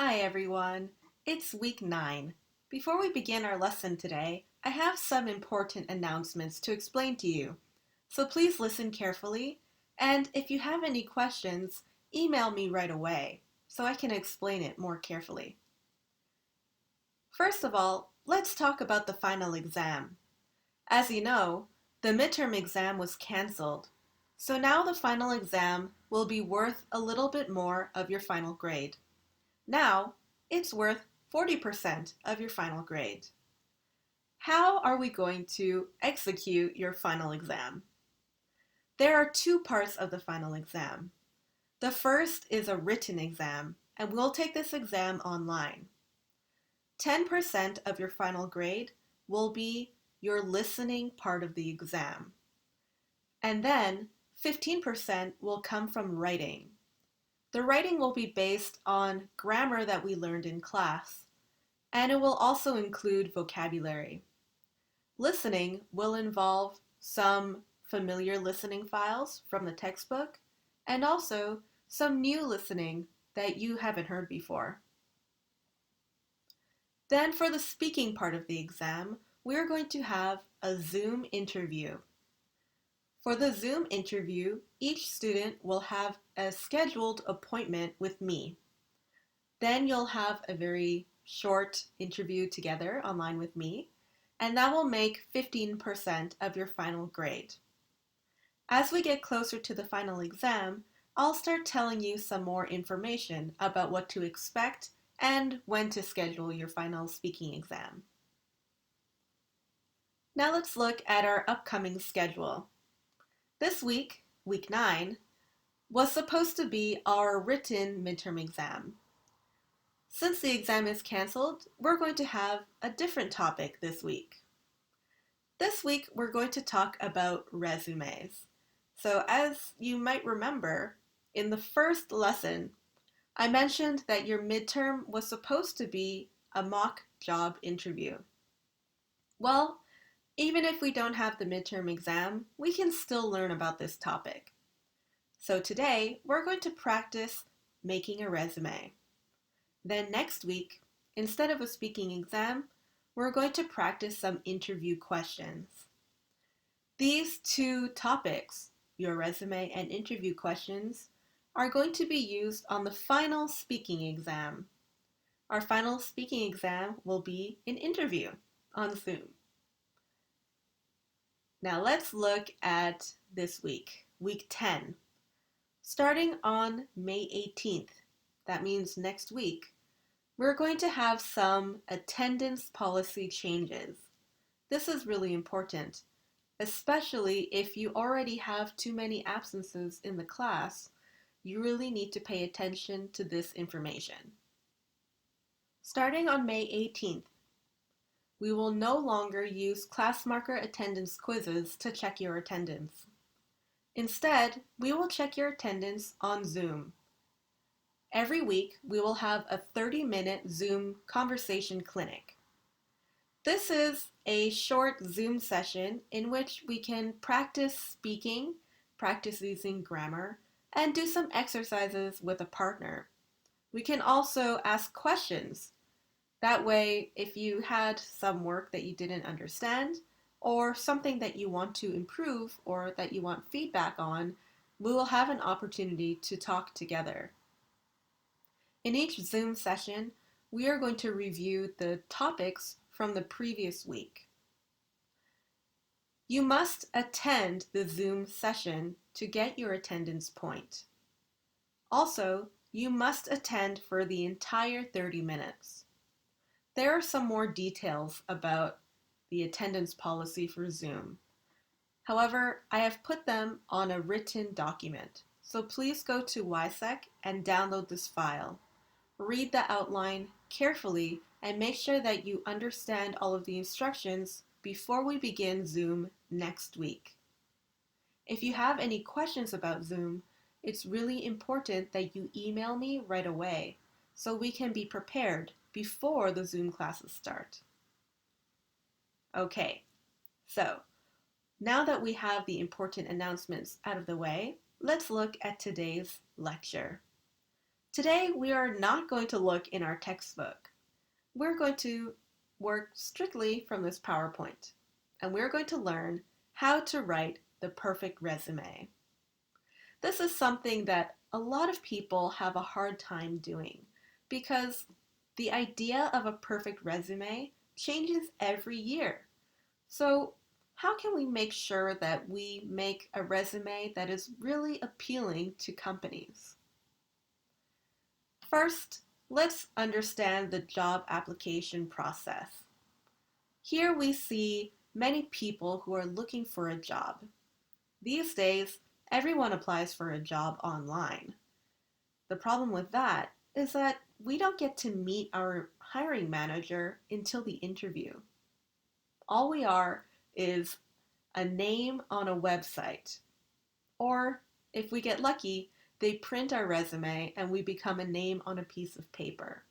Hi everyone, it's week 9. Before we begin our lesson today, I have some important announcements to explain to you. So please listen carefully, and if you have any questions, email me right away so I can explain it more carefully. First of all, let's talk about the final exam. As you know, the midterm exam was canceled, so now the final exam will be worth a little bit more of your final grade. Now, it's worth 40% of your final grade. How are we going to execute your final exam? There are two parts of the final exam. The first is a written exam, and we'll take this exam online. 10% of your final grade will be your listening part of the exam. And then 15% will come from writing. The writing will be based on grammar that we learned in class, and it will also include vocabulary. Listening will involve some familiar listening files from the textbook and also some new listening that you haven't heard before. Then for the speaking part of the exam, we're going to have a Zoom interview. For the Zoom interview, each student will have a scheduled appointment with me. Then you'll have a very short interview together online with me, and that will make 15% of your final grade. As we get closer to the final exam, I'll start telling you some more information about what to expect and when to schedule your final speaking exam. Now let's look at our upcoming schedule. This week, week 9, was supposed to be our written midterm exam. Since the exam is canceled, we're going to have a different topic this week. This week, we're going to talk about resumes. So as you might remember, in the first lesson, I mentioned that your midterm was supposed to be a mock job interview. Well, even if we don't have the midterm exam, we can still learn about this topic. So today, we're going to practice making a resume. Then next week, instead of a speaking exam, we're going to practice some interview questions. These two topics, your resume and interview questions, are going to be used on the final speaking exam. Our final speaking exam will be an interview on Zoom. Now let's look at this week, week 10. Starting on May 18th, that means next week, we're going to have some attendance policy changes. This is really important, especially if you already have too many absences in the class. You really need to pay attention to this information. Starting on May 18th, we will no longer use class marker attendance quizzes to check your attendance. Instead, we will check your attendance on Zoom. Every week, we will have a 30-minute Zoom conversation clinic. This is a short Zoom session in which we can practice speaking, practice using grammar, and do some exercises with a partner. We can also ask questions. That way, if you had some work that you didn't understand, or something that you want to improve or that you want feedback on, we will have an opportunity to talk together. In each Zoom session, we are going to review the topics from the previous week. You must attend the Zoom session to get your attendance point. Also, you must attend for the entire 30 minutes. There are some more details about the attendance policy for Zoom. However, I have put them on a written document, so please go to WISEC and download this file. Read the outline carefully and make sure that you understand all of the instructions before we begin Zoom next week. If you have any questions about Zoom, it's really important that you email me right away so we can be prepared before the Zoom classes start. Okay, so now that we have the important announcements out of the way, let's look at today's lecture. Today, we are not going to look in our textbook. We're going to work strictly from this PowerPoint, and we're going to learn how to write the perfect resume. This is something that a lot of people have a hard time doing because the idea of a perfect resume changes every year. So, how can we make sure that we make a resume that is really appealing to companies? First, let's understand the job application process. Here we see many people who are looking for a job. These days, everyone applies for a job online. The problem with that is that we don't get to meet our hiring manager until the interview. All we are is a name on a website. Or if we get lucky, they print our resume and we become a name on a piece of paper.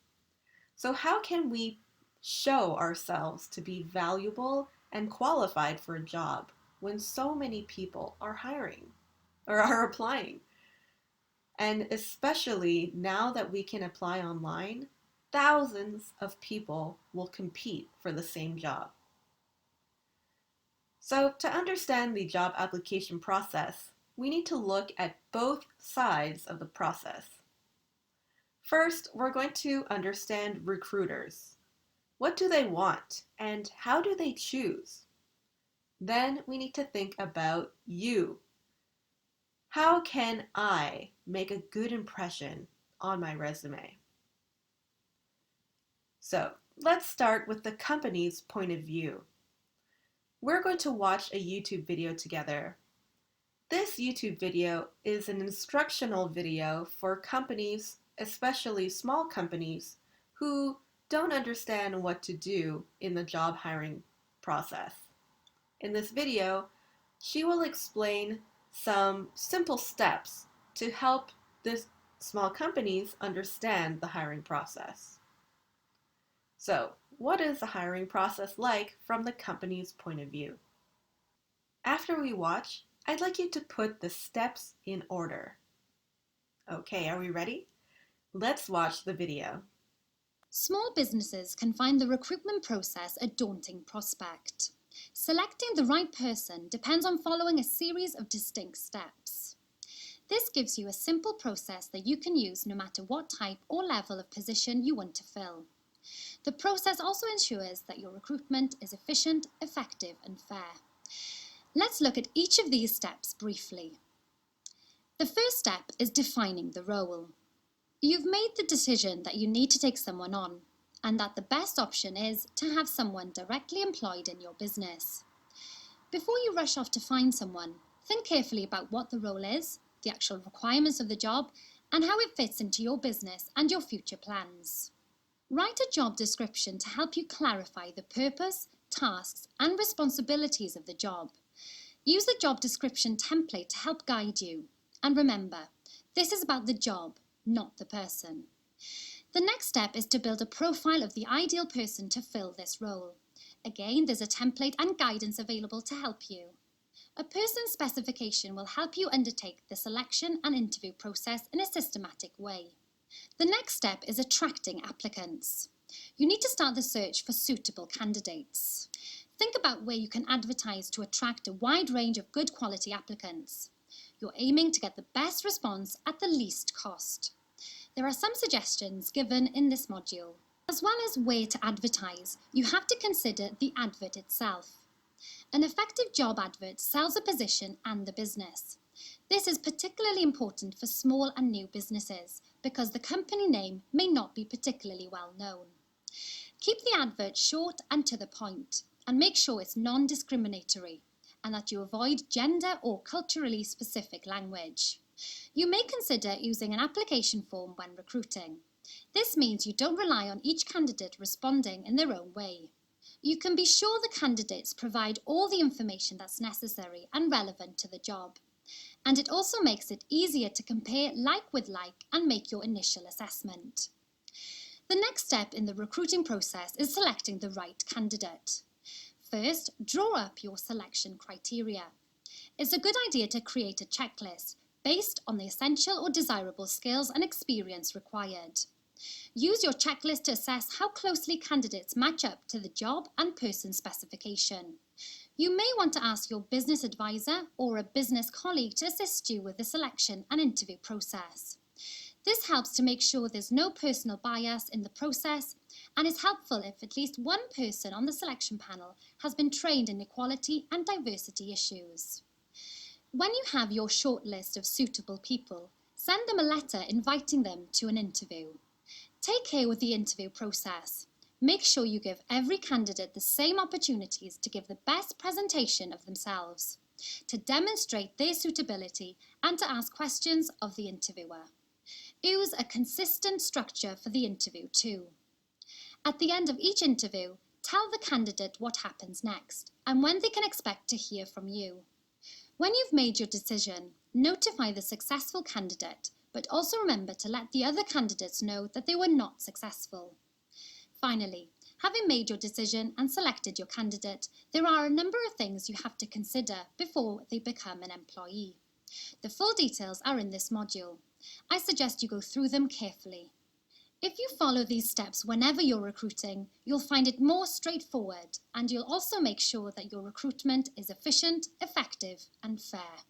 So, how can we show ourselves to be valuable and qualified for a job when so many people are hiring or are applying? And especially now that we can apply online, thousands of people will compete for the same job. So, to understand the job application process, we need to look at both sides of the process. First, we're going to understand recruiters. What do they want and how do they choose? Then we need to think about you. How can I make a good impression on my resume? So let's start with the company's point of view. We're going to watch a YouTube video together. This YouTube video is an instructional video for companies, especially small companies, who don't understand what to do in the job hiring process. In this video, she will explain some simple steps to help the small companies understand the hiring process. So, what is the hiring process like from the company's point of view? After we watch, I'd like you to put the steps in order. Okay, are we ready? Let's watch the video. Small businesses can find the recruitment process a daunting prospect. Selecting the right person depends on following a series of distinct steps. This gives you a simple process that you can use no matter what type or level of position you want to fill. The process also ensures that your recruitment is efficient, effective, and fair. Let's look at each of these steps briefly. The first step is defining the role. You've made the decision that you need to take someone on, and that the best option is to have someone directly employed in your business. Before you rush off to find someone, think carefully about what the role is, the actual requirements of the job, and how it fits into your business and your future plans. Write a job description to help you clarify the purpose, tasks, and responsibilities of the job. Use the job description template to help guide you. And remember, this is about the job, not the person. The next step is to build a profile of the ideal person to fill this role. Again, there's a template and guidance available to help you. A person's specification will help you undertake the selection and interview process in a systematic way. The next step is attracting applicants. You need to start the search for suitable candidates. Think about where you can advertise to attract a wide range of good quality applicants. You're aiming to get the best response at the least cost. There are some suggestions given in this module. As well as where to advertise, you have to consider the advert itself. An effective job advert sells a position and the business. This is particularly important for small and new businesses because the company name may not be particularly well known. Keep the advert short and to the point, and make sure it's non-discriminatory and that you avoid gender or culturally specific language. You may consider using an application form when recruiting. This means you don't rely on each candidate responding in their own way. You can be sure the candidates provide all the information that's necessary and relevant to the job. And it also makes it easier to compare like with like and make your initial assessment. The next step in the recruiting process is selecting the right candidate. First, draw up your selection criteria. It's a good idea to create a checklist based on the essential or desirable skills and experience required. Use your checklist to assess how closely candidates match up to the job and person specification. You may want to ask your business advisor or a business colleague to assist you with the selection and interview process. This helps to make sure there's no personal bias in the process and is helpful if at least one person on the selection panel has been trained in equality and diversity issues. When you have your short list of suitable people, send them a letter inviting them to an interview. Take care with the interview process. Make sure you give every candidate the same opportunities to give the best presentation of themselves, to demonstrate their suitability and to ask questions of the interviewer. Use a consistent structure for the interview too. At the end of each interview, tell the candidate what happens next and when they can expect to hear from you. When you've made your decision, notify the successful candidate, but also remember to let the other candidates know that they were not successful. Finally, having made your decision and selected your candidate, there are a number of things you have to consider before they become an employee. The full details are in this module. I suggest you go through them carefully. If you follow these steps whenever you're recruiting, you'll find it more straightforward, and you'll also make sure that your recruitment is efficient, effective, and fair.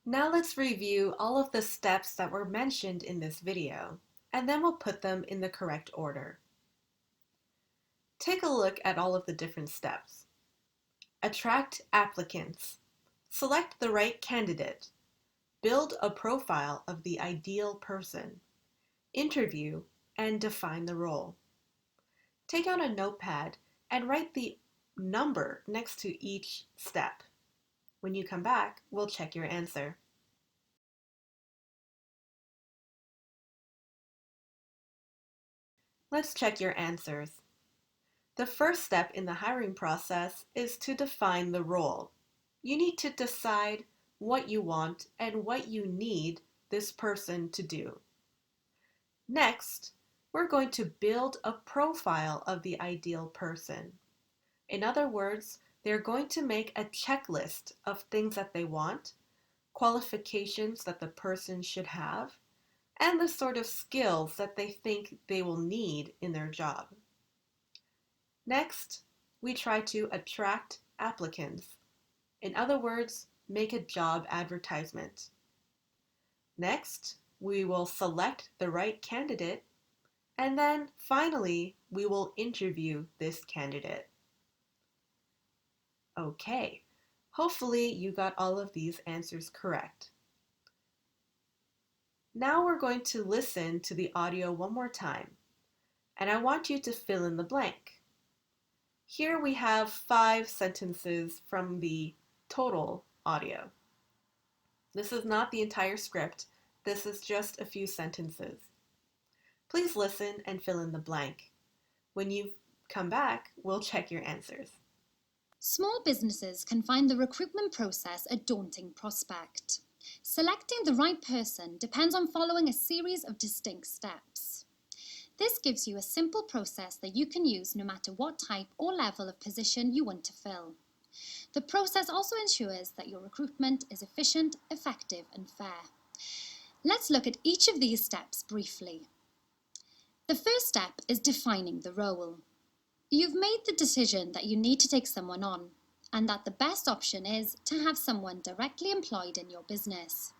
Now let's review all of the steps that were mentioned in this video, and then we'll put them in the correct order. Take a look at all of the different steps. Attract applicants. Select the right candidate. Build a profile of the ideal person. Interview and define the role. Take out a notepad and write the number next to each step. When you come back, we'll check your answer. Let's check your answers. The first step in the hiring process is to define the role. You need to decide what you want and what you need this person to do. Next, we're going to build a profile of the ideal person. In other words, they're going to make a checklist of things that they want, qualifications that the person should have, and the sort of skills that they think they will need in their job. Next, we try to attract applicants. In other words, make a job advertisement. Next, we will select the right candidate, and then finally, we will interview this candidate. Okay, hopefully you got all of these answers correct. Now we're going to listen to the audio one more time, and I want you to fill in the blank. Here we have 5 sentences from the total audio. This is not the entire script, this is just a few sentences. Please listen and fill in the blank. When you come back, we'll check your answers. Small businesses can find the recruitment process a daunting prospect. Selecting the right person depends on following a series of distinct steps. This gives you a simple process that you can use no matter what type or level of position you want to fill. The process also ensures that your recruitment is efficient, effective, and fair. Let's look at each of these steps briefly. The first step is defining the role. You've made the decision that you need to take someone on, and that the best option is to have someone directly employed in your business.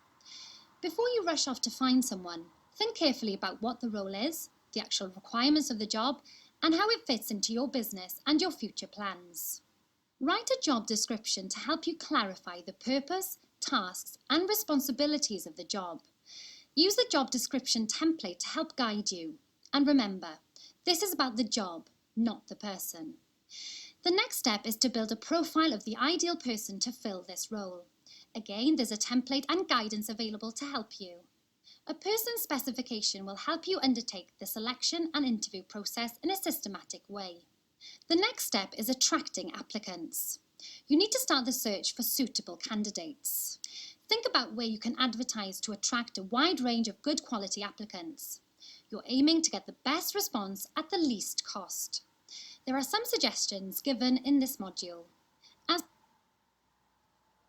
Before you rush off to find someone, think carefully about what the role is, the actual requirements of the job, and how it fits into your business and your future plans. Write a job description to help you clarify the purpose, tasks, and responsibilities of the job. Use the job description template to help guide you. And remember, this is about the job, not the person. The next step is to build a profile of the ideal person to fill this role. Again, there's a template and guidance available to help you. A person's specification will help you undertake the selection and interview process in a systematic way. The next step is attracting applicants. You need to start the search for suitable candidates. Think about where you can advertise to attract a wide range of good quality applicants. You're aiming to get the best response at the least cost. There are some suggestions given in this module.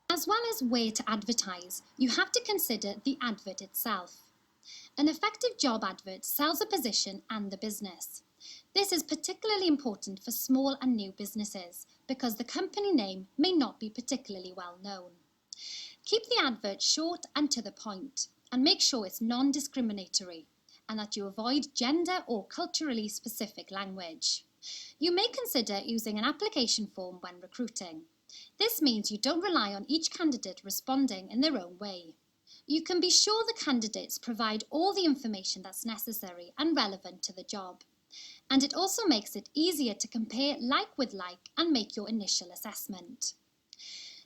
As As well as where to advertise, you have to consider the advert itself. An effective job advert sells a position and the business. This is particularly important for small and new businesses because the company name may not be particularly well known. Keep the advert short and to the point, and make sure it's non-discriminatory and that you avoid gender or culturally specific language. You may consider using an application form when recruiting. This means you don't rely on each candidate responding in their own way. You can be sure the candidates provide all the information that's necessary and relevant to the job. And it also makes it easier to compare like with like and make your initial assessment.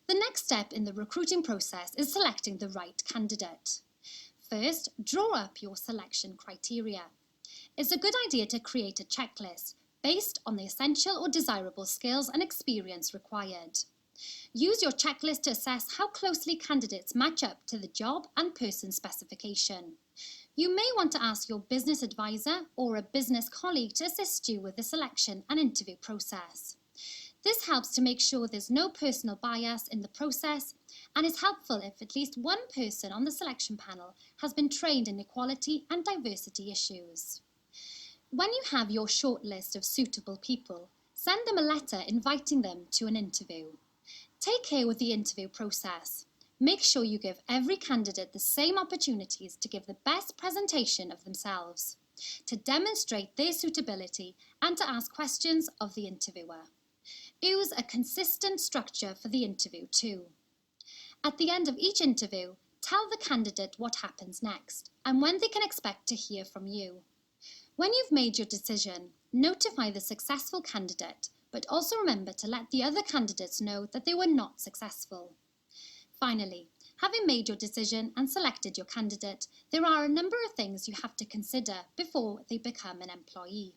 The next step in the recruiting process is selecting the right candidate. First, draw up your selection criteria. It's a good idea to create a checklist based on the essential or desirable skills and experience required. Use your checklist to assess how closely candidates match up to the job and person specification. You may want to ask your business advisor or a business colleague to assist you with the selection and interview process. This helps to make sure there's no personal bias in the process and is helpful if at least one person on the selection panel has been trained in equality and diversity issues. When you have your short list of suitable people, send them a letter inviting them to an interview. Take care with the interview process. Make sure you give every candidate the same opportunities to give the best presentation of themselves, to demonstrate their suitability and to ask questions of the interviewer. Use a consistent structure for the interview too. At the end of each interview, tell the candidate what happens next and when they can expect to hear from you. When you've made your decision, notify the successful candidate, but also remember to let the other candidates know that they were not successful. Finally, having made your decision and selected your candidate, there are a number of things you have to consider before they become an employee.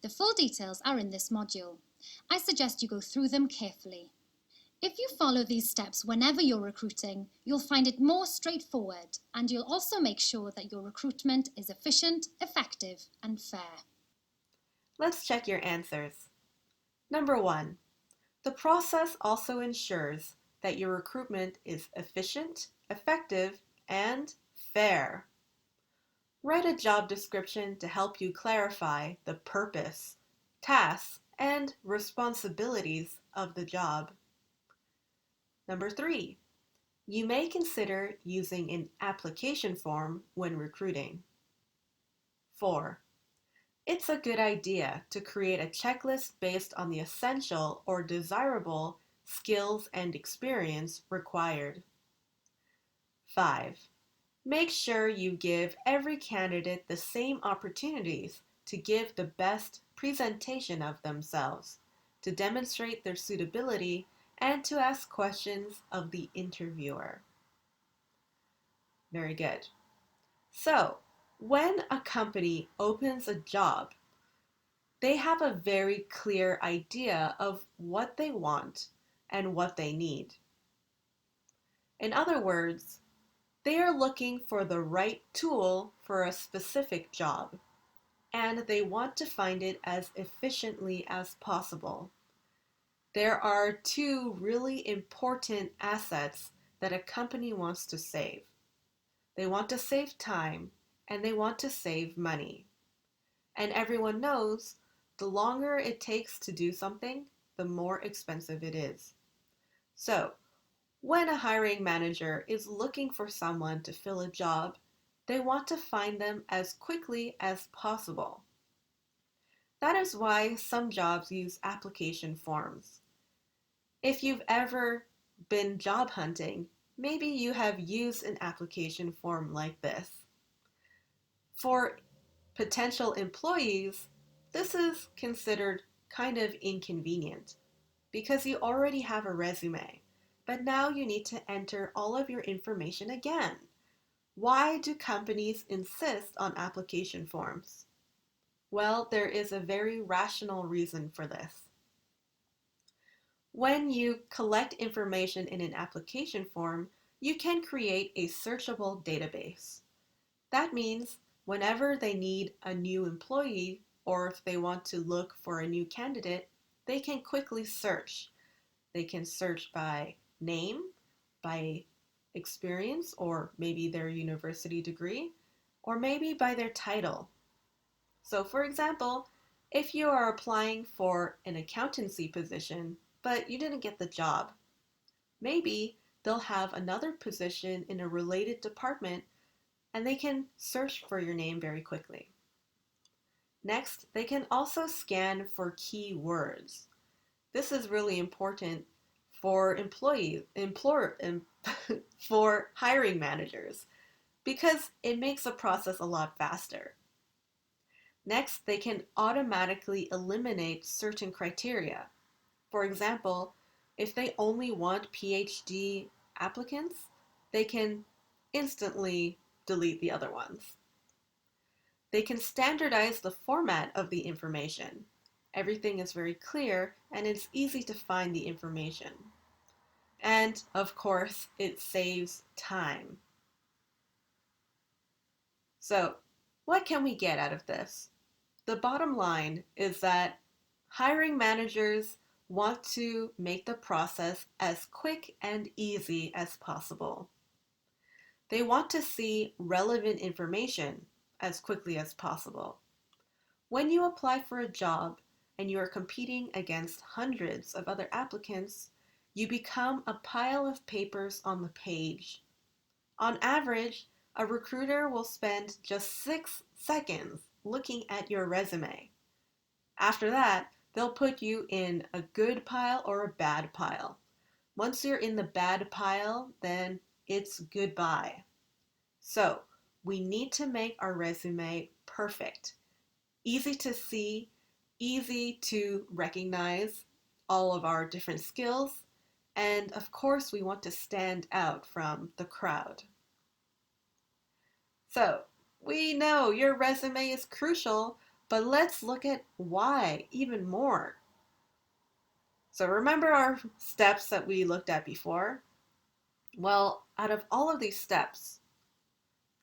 The full details are in this module. I suggest you go through them carefully. If you follow these steps whenever you're recruiting, you'll find it more straightforward, and you'll also make sure that your recruitment is efficient, effective, and fair. Let's check your answers. Number 1. The process also ensures that your recruitment is efficient, effective, and fair. Write a job description to help you clarify the purpose, tasks, and responsibilities of the job. Number 3. You may consider using an application form when recruiting. 4. It's a good idea to create a checklist based on the essential or desirable skills and experience required. 5. Make sure you give every candidate the same opportunities to give the best presentation of themselves, to demonstrate their suitability, and to ask questions of the interviewer. Very good. So, when a company opens a job, they have a very clear idea of what they want and what they need. In other words, they are looking for the right tool for a specific job, and they want to find it as efficiently as possible. There are two really important assets that a company wants to save. They want to save time, and they want to save money. And everyone knows the longer it takes to do something, the more expensive it is. So, when a hiring manager is looking for someone to fill a job, they want to find them as quickly as possible. That is why some jobs use application forms. If you've ever been job hunting, maybe you have used an application form like this. For potential employees, this is considered kind of inconvenient because you already have a resume, but now you need to enter all of your information again. Why do companies insist on application forms? Well, there is a very rational reason for this. When you collect information in an application form, you can create a searchable database. That means whenever they need a new employee or if they want to look for a new candidate, they can quickly search. They can search by name, by experience or maybe their university degree, or maybe by their title. So, for example, if you are applying for an accountancy position, but you didn't get the job, maybe they'll have another position in a related department and they can search for your name very quickly. Next, they can also scan for keywords. This is really important for for hiring managers because it makes the process a lot faster. Next, they can automatically eliminate certain criteria. For example, if they only want PhD applicants, they can instantly delete the other ones. They can standardize the format of the information. Everything is very clear and it's easy to find the information. And of course, it saves time. So, what can we get out of this? The bottom line is that hiring managers want to make the process as quick and easy as possible. They want to see relevant information as quickly as possible. When you apply for a job and you are competing against hundreds of other applicants, you become a pile of papers on the page. On average, a recruiter will spend just 6 seconds looking at your resume. After that, they'll put you in a good pile or a bad pile. Once you're in the bad pile, then it's goodbye. So, we need to make our resume perfect, easy to see, easy to recognize all of our different skills, and of course, we want to stand out from the crowd. So, we know your resume is crucial, but let's look at why even more. So, remember our steps that we looked at before? Well, out of all of these steps,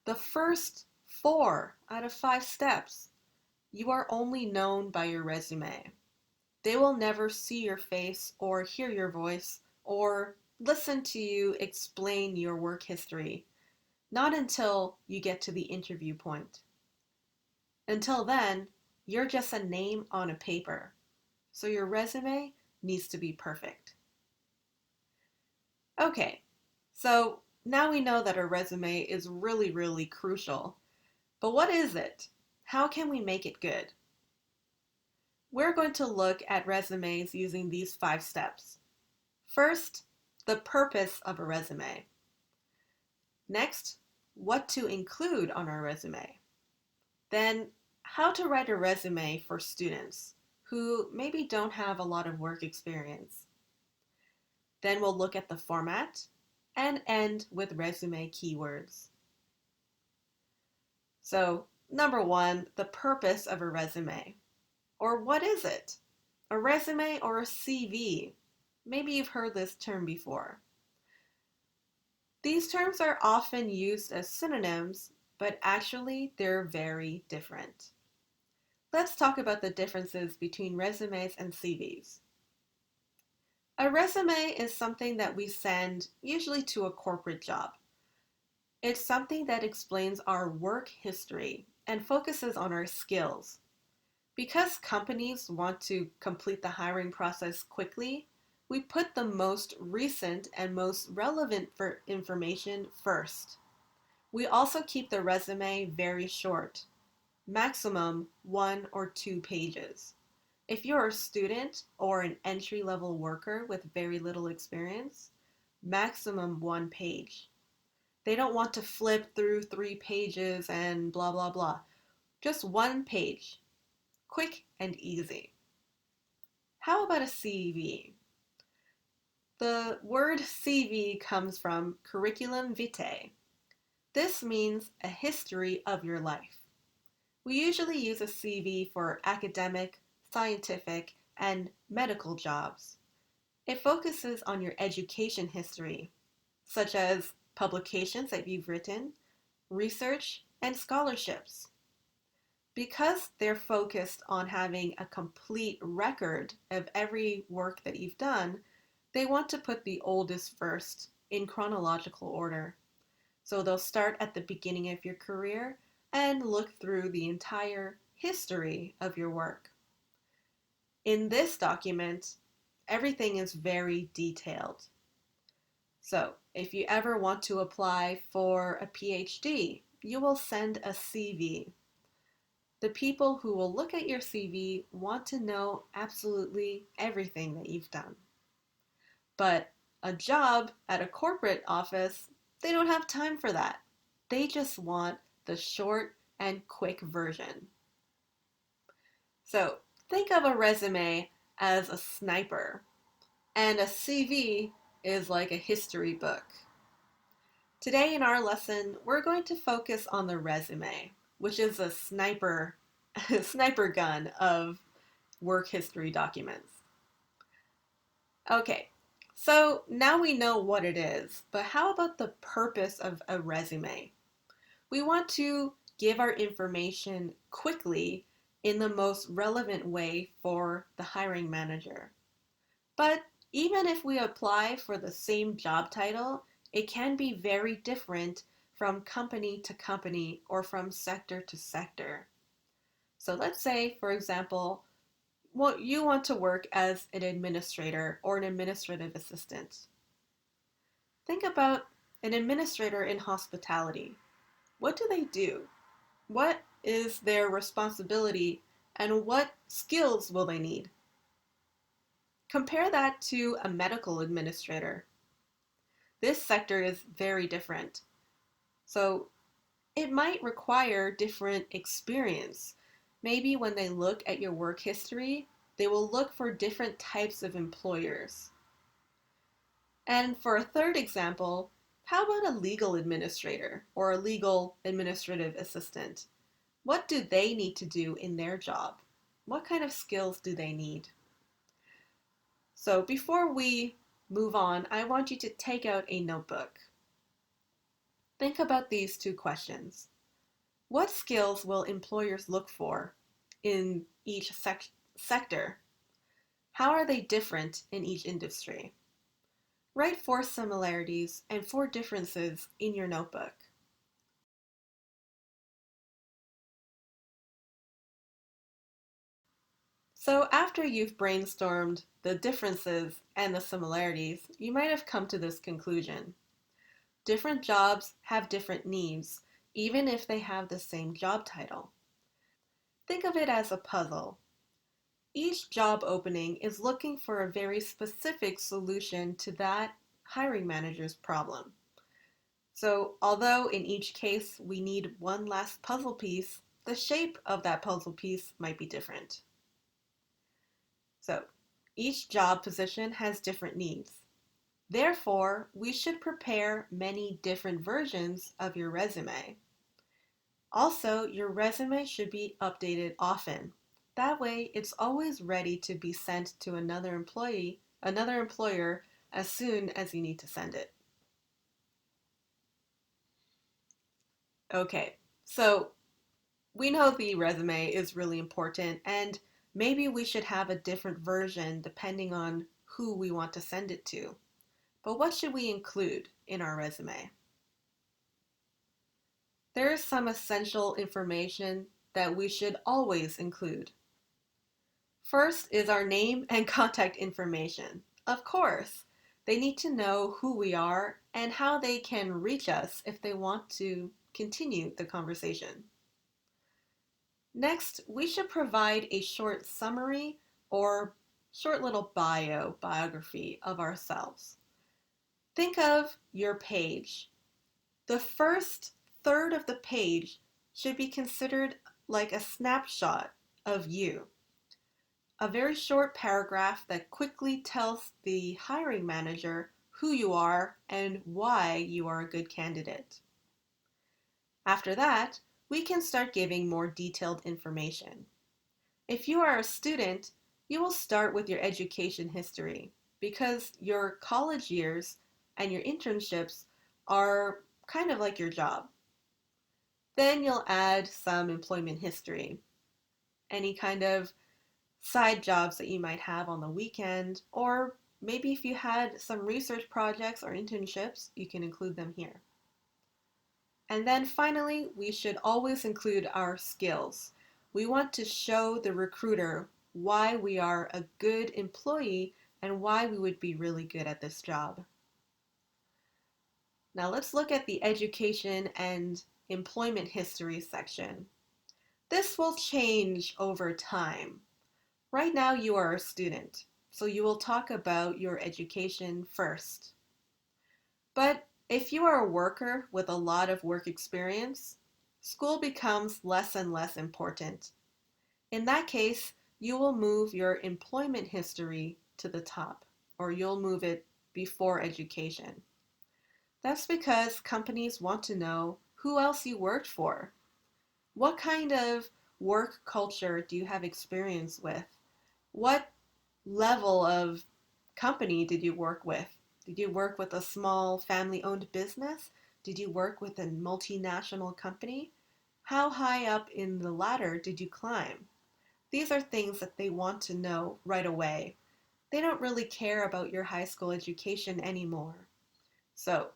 the first 4 out of 5 steps, you are only known by your resume. They will never see your face or hear your voice or listen to you explain your work history, not until you get to the interview point. Until then, you're just a name on a paper. So your resume needs to be perfect. Okay, so now we know that a resume is really, really crucial. But what is it? How can we make it good? We're going to look at resumes using these 5 steps. First, the purpose of a resume. Next, what to include on our resume. Then, how to write a resume for students who maybe don't have a lot of work experience. Then we'll look at the format and end with resume keywords. So, number 1, the purpose of a resume. Or what is it? A resume or a CV? Maybe you've heard this term before. These terms are often used as synonyms, but actually they're very different. Let's talk about the differences between resumes and CVs. A resume is something that we send usually to a corporate job. It's something that explains our work history and focuses on our skills. Because companies want to complete the hiring process quickly, we put the most recent and most relevant information first. We also keep the resume very short, maximum 1 or 2 pages. If you're a student or an entry-level worker with very little experience, maximum 1 page. They don't want to flip through 3 pages and blah, blah, blah. Just 1 page. Quick and easy. How about a CV? The word CV comes from curriculum vitae. This means a history of your life. We usually use a CV for academic, scientific, and medical jobs. It focuses on your education history, such as publications that you've written, research, and scholarships. Because they're focused on having a complete record of every work that you've done, they want to put the oldest first in chronological order. So they'll start at the beginning of your career and look through the entire history of your work. In this document, everything is very detailed. So if you ever want to apply for a PhD, you will send a CV. The people who will look at your CV want to know absolutely everything that you've done. But a job at a corporate office, they don't have time for that. They just want the short and quick version. So think of a resume as a sniper, and a CV is like a history book. Today in our lesson, we're going to focus on the resume, which is a sniper gun of work history documents. Okay, so now we know what it is, but how about the purpose of a resume? We want to give our information quickly in the most relevant way for the hiring manager. But even if we apply for the same job title, it can be very different from company to company or from sector to sector. So let's say, for example, you want to work as an administrator or an administrative assistant. Think about an administrator in hospitality. What do they do? What is their responsibility and what skills will they need? Compare that to a medical administrator. This sector is very different. So it might require different experience. Maybe when they look at your work history, they will look for different types of employers. And for a third example, how about a legal administrator or a legal administrative assistant? What do they need to do in their job? What kind of skills do they need? So before we move on, I want you to take out a notebook. Think about these two questions. What skills will employers look for in each sector? How are they different in each industry? Write 4 similarities and 4 differences in your notebook. So after you've brainstormed the differences and the similarities, you might have come to this conclusion. Different jobs have different needs, even if they have the same job title. Think of it as a puzzle. Each job opening is looking for a very specific solution to that hiring manager's problem. So, although in each case we need one last puzzle piece, the shape of that puzzle piece might be different. So, each job position has different needs. Therefore, we should prepare many different versions of your resume. Also, your resume should be updated often. That way, it's always ready to be sent to another employer as soon as you need to send it. Okay, so we know the resume is really important, and maybe we should have a different version depending on who we want to send it to. But what should we include in our resume? There is some essential information that we should always include. First is our name and contact information. Of course, they need to know who we are and how they can reach us if they want to continue the conversation. Next, we should provide a short summary or short little biography of ourselves. Think of your page. The first third of the page should be considered like a snapshot of you. A very short paragraph that quickly tells the hiring manager who you are and why you are a good candidate. After that, we can start giving more detailed information. If you are a student, you will start with your education history because your college years and your internships are kind of like your job. Then you'll add some employment history, any kind of side jobs that you might have on the weekend, or maybe if you had some research projects or internships, you can include them here. And then finally, we should always include our skills. We want to show the recruiter why we are a good employee and why we would be really good at this job. Now let's look at the education and employment history section. This will change over time. Right now you are a student, so you will talk about your education first. But if you are a worker with a lot of work experience, school becomes less and less important. In that case, you will move your employment history to the top, or you'll move it before education. That's because companies want to know who else you worked for. What kind of work culture do you have experience with? What level of company did you work with? Did you work with a small family-owned business? Did you work with a multinational company? How high up in the ladder did you climb? These are things that they want to know right away. They don't really care about your high school education anymore. So,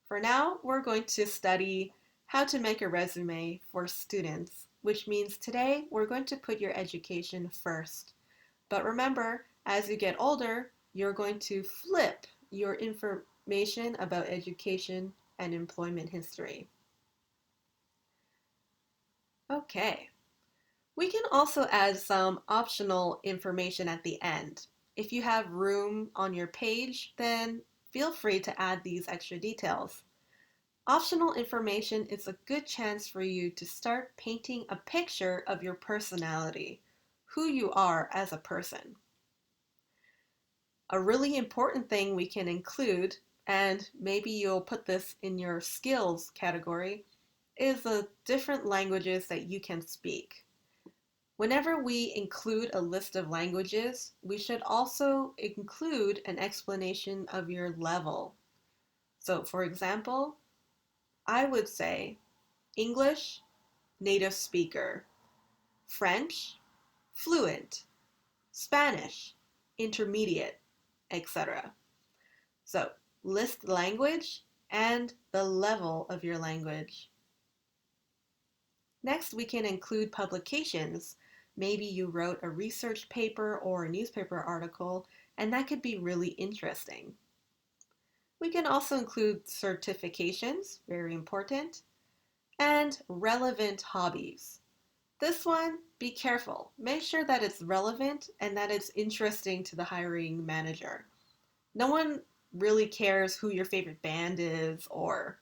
for now, we're going to study how to make a resume for students, which means today we're going to put your education first. But remember, as you get older, you're going to flip your information about education and employment history. Okay. We can also add some optional information at the end. If you have room on your page, then feel free to add these extra details. Optional information is a good chance for you to start painting a picture of your personality, who you are as a person. A really important thing we can include, and maybe you'll put this in your skills category, is the different languages that you can speak. Whenever we include a list of languages, we should also include an explanation of your level. So, for example, I would say English, native speaker, French, fluent, Spanish, intermediate, etc. So, list language and the level of your language. Next, we can include publications. Maybe you wrote a research paper or a newspaper article, and that could be really interesting. We can also include certifications, very important, and relevant hobbies. This one, be careful. Make sure that it's relevant and that it's interesting to the hiring manager. No one really cares who your favorite band is or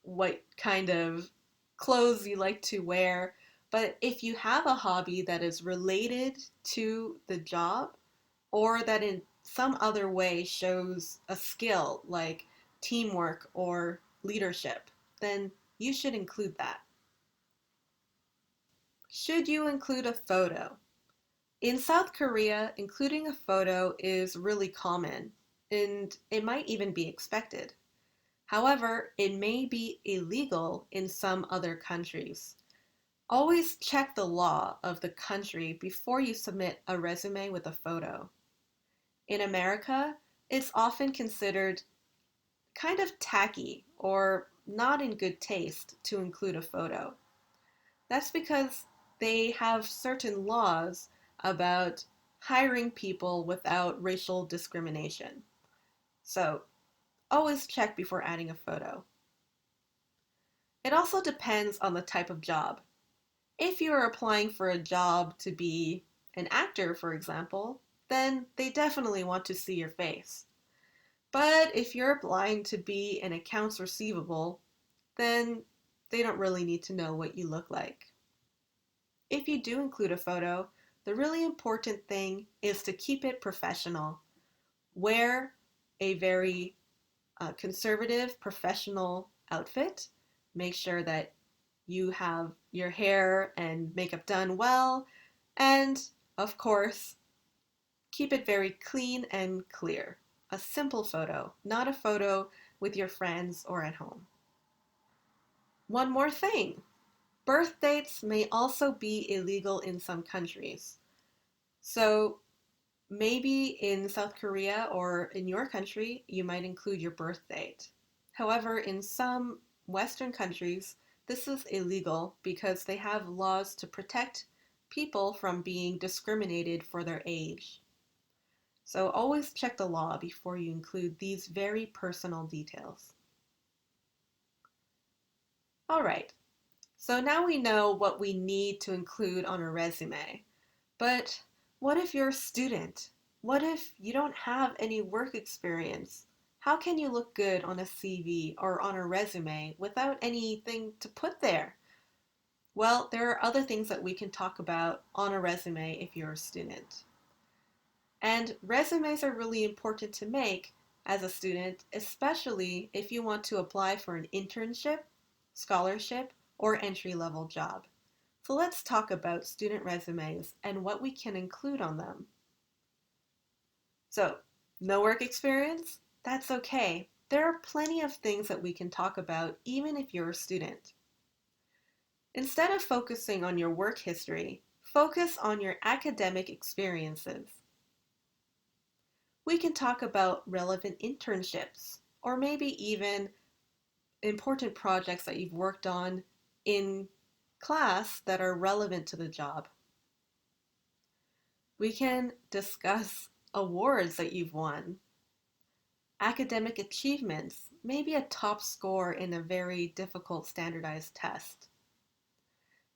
what kind of clothes you like to wear. But if you have a hobby that is related to the job or that in some other way shows a skill like teamwork or leadership, then you should include that. Should you include a photo? In South Korea, including a photo is really common, and it might even be expected. However, it may be illegal in some other countries. Always check the law of the country before you submit a resume with a photo. In America, it's often considered kind of tacky or not in good taste to include a photo. That's because they have certain laws about hiring people without racial discrimination. So always check before adding a photo. It also depends on the type of job. If you are applying for a job to be an actor, for example, then they definitely want to see your face. But if you're applying to be an accounts receivable, then they don't really need to know what you look like. If you do include a photo, the really important thing is to keep it professional. Wear a very conservative, professional outfit. Make sure that you have your hair and makeup done well. And of course, keep it very clean and clear. A simple photo, not a photo with your friends or at home. One more thing. Birth dates may also be illegal in some countries. So Maybe in South Korea or in your country, you might include your birth date. However, in some Western countries, this is illegal because they have laws to protect people from being discriminated for their age. So always check the law before you include these very personal details. All right, so now we know what we need to include on a resume. But what if you're a student? What if you don't have any work experience? How can you look good on a CV or on a resume without anything to put there? Well, there are other things that we can talk about on a resume if you're a student. And resumes are really important to make as a student, especially if you want to apply for an internship, scholarship, or entry-level job. So let's talk about student resumes and what we can include on them. So, no work experience? That's okay. There are plenty of things that we can talk about even if you're a student. Instead of focusing on your work history, focus on your academic experiences. We can talk about relevant internships or maybe even important projects that you've worked on in class that are relevant to the job. We can discuss awards that you've won, academic achievements, maybe a top score in a very difficult standardized test.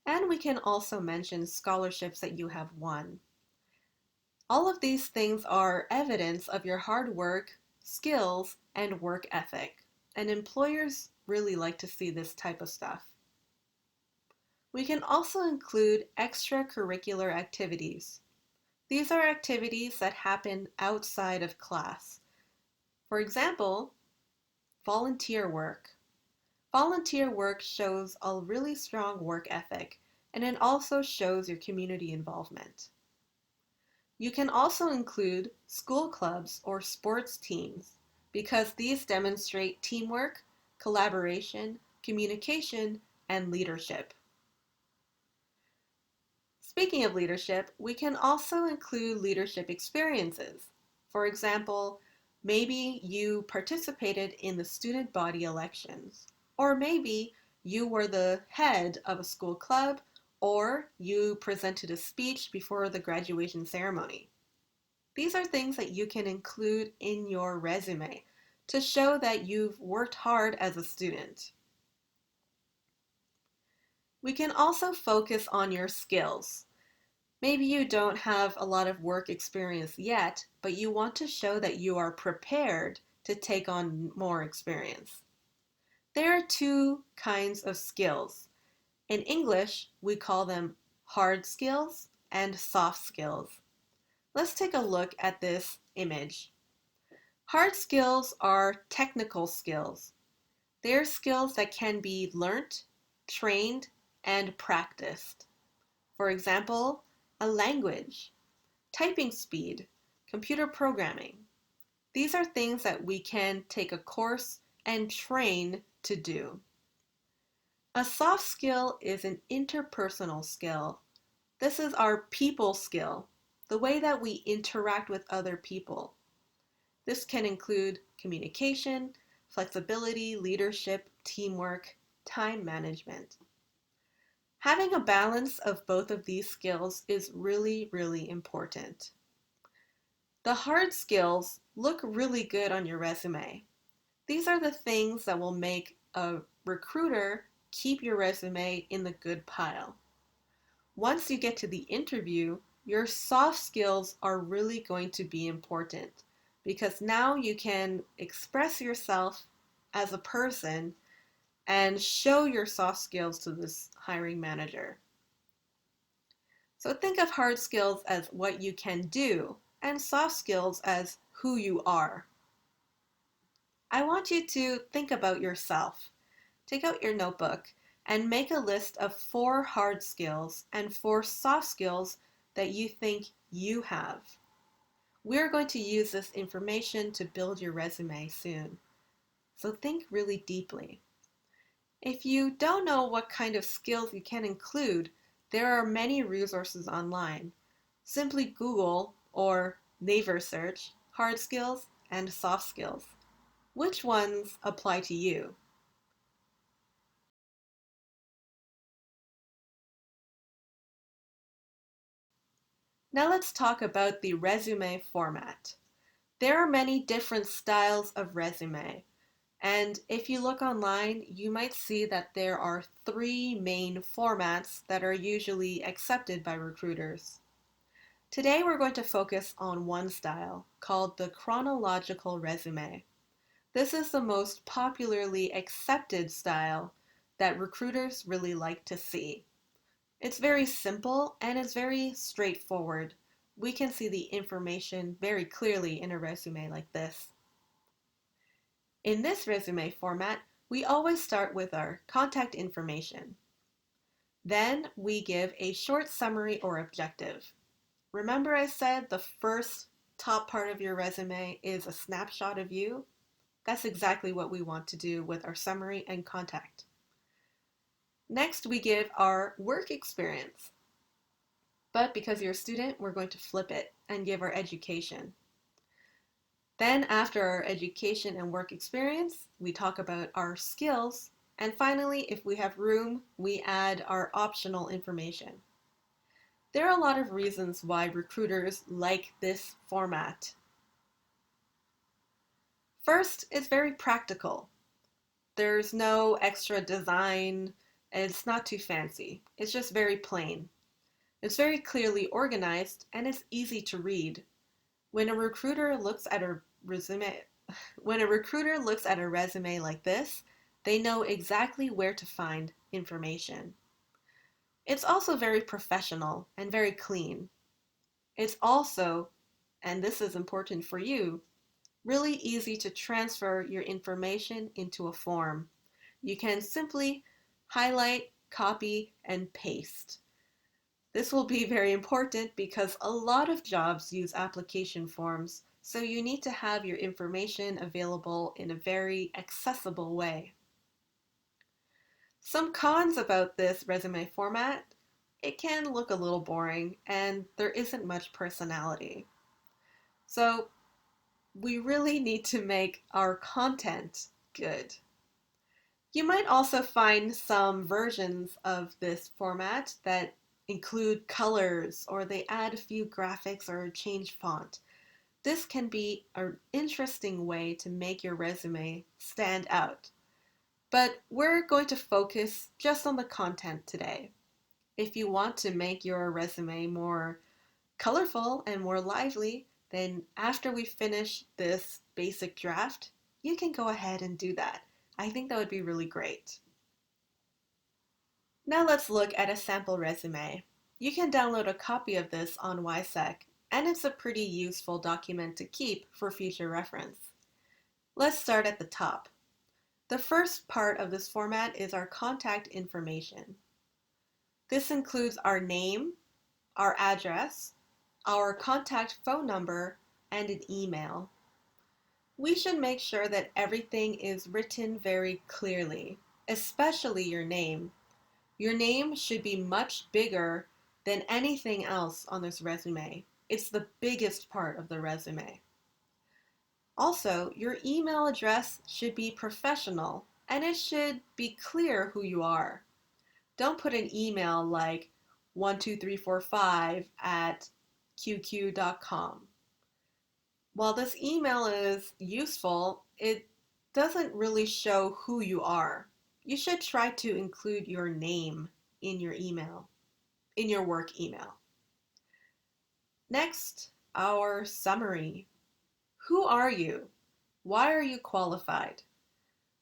And we can also mention scholarships that you have won. All of these things are evidence of your hard work, skills, and work ethic. And employers really like to see this type of stuff. We can also include extracurricular activities. These are activities that happen outside of class. For example, volunteer work. Volunteer work shows a really strong work ethic, and it also shows your community involvement. You can also include school clubs or sports teams because these demonstrate teamwork, collaboration, communication, and leadership. Speaking of leadership, we can also include leadership experiences. For example, maybe you participated in the student body elections, or maybe you were the head of a school club, or you presented a speech before the graduation ceremony. These are things that you can include in your resume to show that you've worked hard as a student. We can also focus on your skills. Maybe you don't have a lot of work experience yet, but you want to show that you are prepared to take on more experience. There are two kinds of skills. In English, we call them hard skills and soft skills. Let's take a look at this image. Hard skills are technical skills. They are skills that can be learnt, trained, and practiced. For example, a language, typing speed, computer programming. These are things that we can take a course and train to do. A soft skill is an interpersonal skill. This is our people skill, the way that we interact with other people. This can include communication, flexibility, leadership, teamwork, time management. Having a balance of both of these skills is really, really important. The hard skills look really good on your resume. These are the things that will make a recruiter keep your resume in the good pile. Once you get to the interview, your soft skills are really going to be important because now you can express yourself as a person and show your soft skills to this hiring manager. So think of hard skills as what you can do and soft skills as who you are. I want you to think about yourself. Take out your notebook and make a list of 4 hard skills and 4 soft skills that you think you have. We're going to use this information to build your resume soon. So think really deeply. If you don't know what kind of skills you can include, there are many resources online. Simply Google or neighbor search, hard skills, and soft skills. Which ones apply to you? Now let's talk about the resume format. There are many different styles of resume, and if you look online, you might see that there are three main formats that are usually accepted by recruiters. Today we're going to focus on one style called the chronological resume. This is the most popularly accepted style that recruiters really like to see. It's very simple and it's very straightforward. We can see the information very clearly in a resume like this. In this resume format, we always start with our contact information. Then we give a short summary or objective. Remember I said the first top part of your resume is a snapshot of you? That's exactly what we want to do with our summary and contact. Next, we give our work experience. But because you're a student, we're going to flip it and give our education. Then after our education and work experience, we talk about our skills. And finally, if we have room, we add our optional information. There are a lot of reasons why recruiters like this format. First, it's very practical. There's no extra design, and it's not too fancy. It's just very plain. It's very clearly organized, and it's easy to read. When a recruiter looks at a resume, when a recruiter looks at a resume like this, they know exactly where to find information. It's also very professional and very clean. It's also, and this is important for you, really easy to transfer your information into a form. You can simply highlight, copy, and paste. This will be very important because a lot of jobs use application forms, so you need to have your information available in a very accessible way. Some cons about this resume format: it can look a little boring and there isn't much personality. So we really need to make our content good. You might also find some versions of this format that include colors or they add a few graphics or change font. This can be an interesting way to make your resume stand out. But we're going to focus just on the content today. If you want to make your resume more colorful and more lively, then after we finish this basic draft, you can go ahead and do that. I think that would be really great. Now let's look at a sample resume. You can download a copy of this on YSEC, and it's a pretty useful document to keep for future reference. Let's start at the top. The first part of this format is our contact information. This includes our name, our address, our contact phone number, and an email. We should make sure that everything is written very clearly, especially your name. Your name should be much bigger than anything else on this resume. It's the biggest part of the resume. Also, your email address should be professional and it should be clear who you are. Don't put an email like 12345 at qq.com. While this email is useful, it doesn't really show who you are. You should try to include your name in your email, in your work email. Next, our summary. Who are you? Why are you qualified?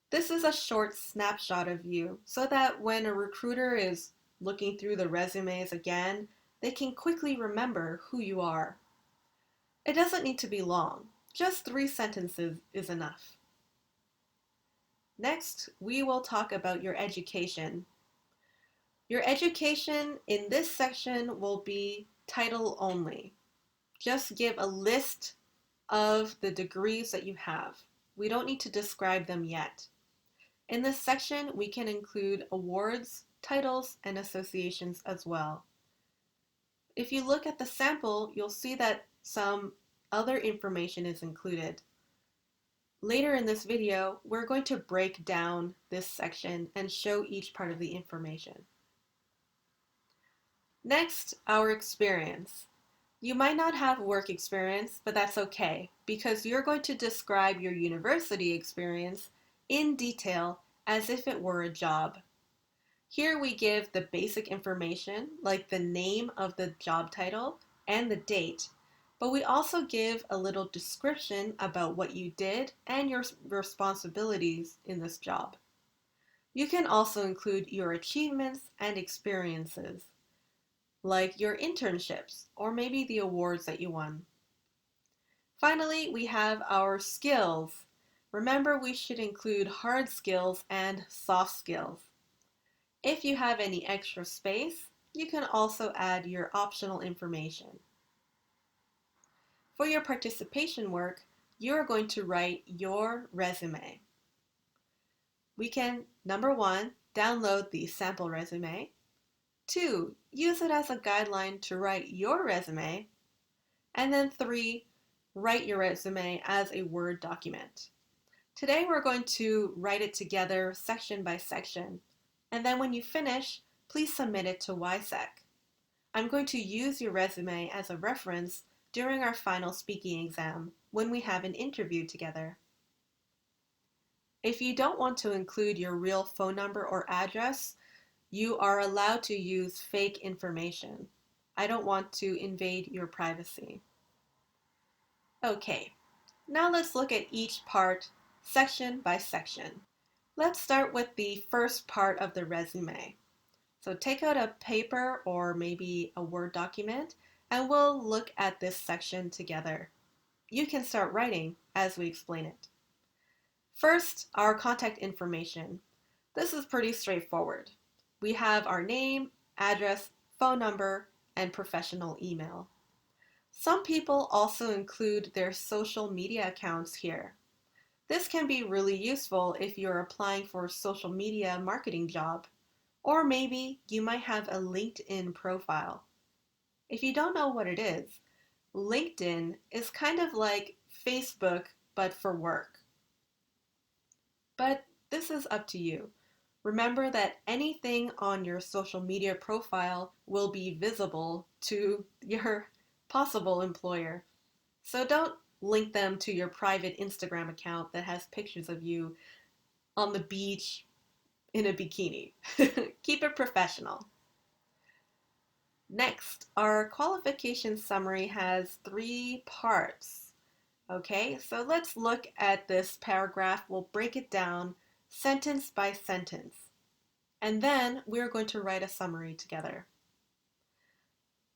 This is a short snapshot of you so that when a recruiter is looking through the resumes again, they can quickly remember who you are. It doesn't need to be long. Just 3 sentences is enough. Next, we will talk about your education. Your education in this section will be title only. Just give a list of the degrees that you have. We don't need to describe them yet. In this section, we can include awards, titles, and associations as well. If you look at the sample, you'll see that some other information is included. Later in this video, we're going to break down this section and show each part of the information. Next, our experience. You might not have work experience, but that's okay, because you're going to describe your university experience in detail as if it were a job. Here we give the basic information, like the name of the job title and the date, but we also give a little description about what you did and your responsibilities in this job. You can also include your achievements and experiences, like your internships or maybe the awards that you won. Finally, we have our skills. Remember, we should include hard skills and soft skills. If you have any extra space, you can also add your optional information. For your participation work, you are going to write your resume. We can, number 1, download the sample resume. 2, use it as a guideline to write your resume. And then 3, write your resume as a Word document. Today we're going to write it together section by section, and then when you finish, please submit it to YSEC. I'm going to use your resume as a reference during our final speaking exam when we have an interview together. If you don't want to include your real phone number or address, you are allowed to use fake information. I don't want to invade your privacy. Okay, now let's look at each part section by section. Let's start with the first part of the resume. So take out a paper or maybe a Word document and we'll look at this section together. You can start writing as we explain it. First, our contact information. This is pretty straightforward. We have our name, address, phone number, and professional email. Some people also include their social media accounts here. This can be really useful if you're applying for a social media marketing job, or maybe you might have a LinkedIn profile. If you don't know what it is, LinkedIn is kind of like Facebook but for work. But this is up to you. Remember that anything on your social media profile will be visible to your possible employer. So don't link them to your private Instagram account that has pictures of you on the beach in a bikini. Keep it professional. Next, our qualification summary has 3 parts. Okay, so let's look at this paragraph. We'll break it down sentence by sentence. And then we're going to write a summary together.